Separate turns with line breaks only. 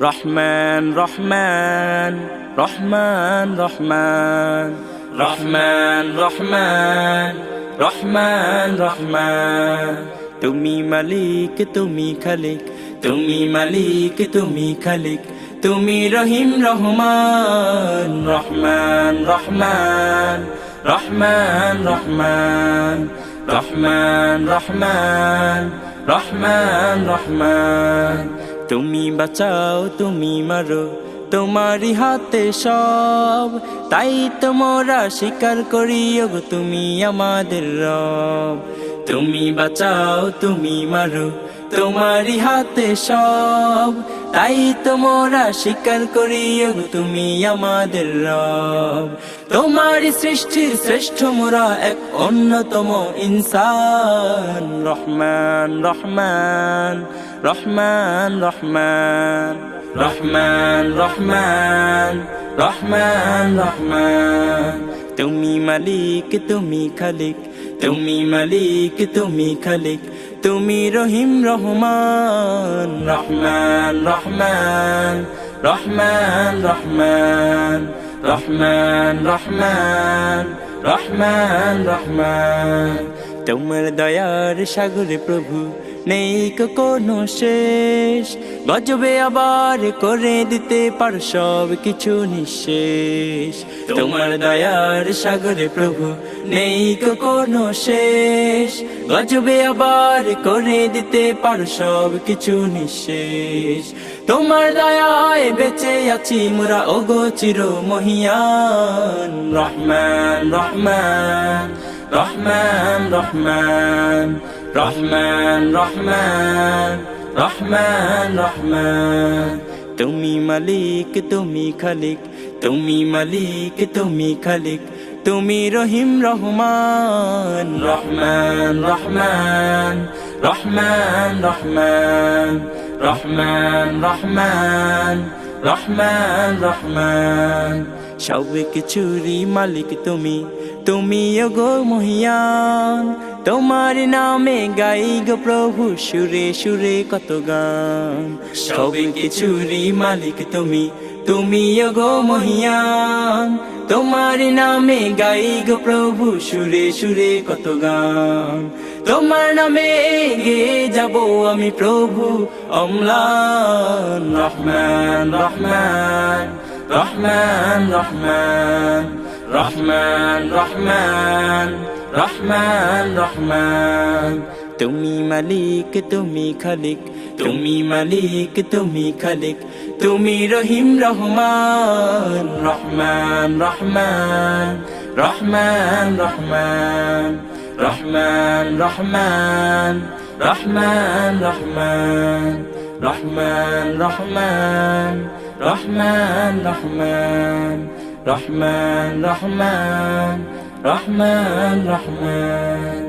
রহমান রহমান রহমান রহমান রহমান রহমান রহমান রহমান তুমি মালিক তুমি খালিক তুমি মালিক তুমি খালিক তুমি রহিম রহমান রহমান রহমান রহমান রহমান রহমান রহমান রহমান রহমান তুমি বাঁচাও তুমি মারো তোমারি হাতে সব তাই তোমরা স্বীকার করি ওগো তুমি আমাদের রব তুমি বাঁচাও তুমি মারো তোমারি হাতে সব তাই তোমরা স্বীকার করি ওগো তুমি আমাদের রব তোমারি সৃষ্টির শ্রেষ্ঠ মোরা এক অন্যতম ইনসান রহমান রহমান রহমান রহমান রহমান রহমান রহমান রহমান তুমি মালিক তুমি খালিক তুমি মালিক তুমি খালিক তুমি রহিম রহমান রহমান রহমান রহমান রহমান রহমান রহমান রহমান রহমান তোমার দয়ার সাগরে প্রভু নেই কোনো শেষ গজবে আবার করে দিতে পার সব কিছু নিঃশেষ তোমার দয়ার সাগরে প্রভু নেই কোনো শেষ গজবে আবার করে দিতে পার সব কিছু নিঃশেষ তোমার দয়ায় বেঁচে আছি মোরা ওগো চির মহিয়ান রহমান রহমান রহমান রহমান রহমান রহমান রহমান রহমান তুমি মালিক তুমি খালিক তুমি মালিক তুমি খালিক তুমি রহিম রহমান রহমান রহমান রহমান রহমান রহমান রহমান রহমান রহমান সব কিছুরই মালিক তুমি তুমি ওগো মহিয়ান তোমার নামে গাই গো প্রভু সুরে সুরে কত গান সব কিছুরই মালিক তুমি তুমি ওগো মহিয়ান তোমার নামে গাই গো প্রভু সুরে সুরে কত গান তোমার নামে গে যাব আমি প্রভু অম্লান রহমান রহমান রহমান রহমান রহমান রহমান রহমান রহমান তুমি মালিক তুমি খালিক তুমি মালিক তুমি খালিক তুমি রহিম রহমান রহমান রহমান রহমান রহমান রহমান রহমান রহমান রহমান রহমান রহমান রহমান রহমান রহমান রহমান রহমান রহমান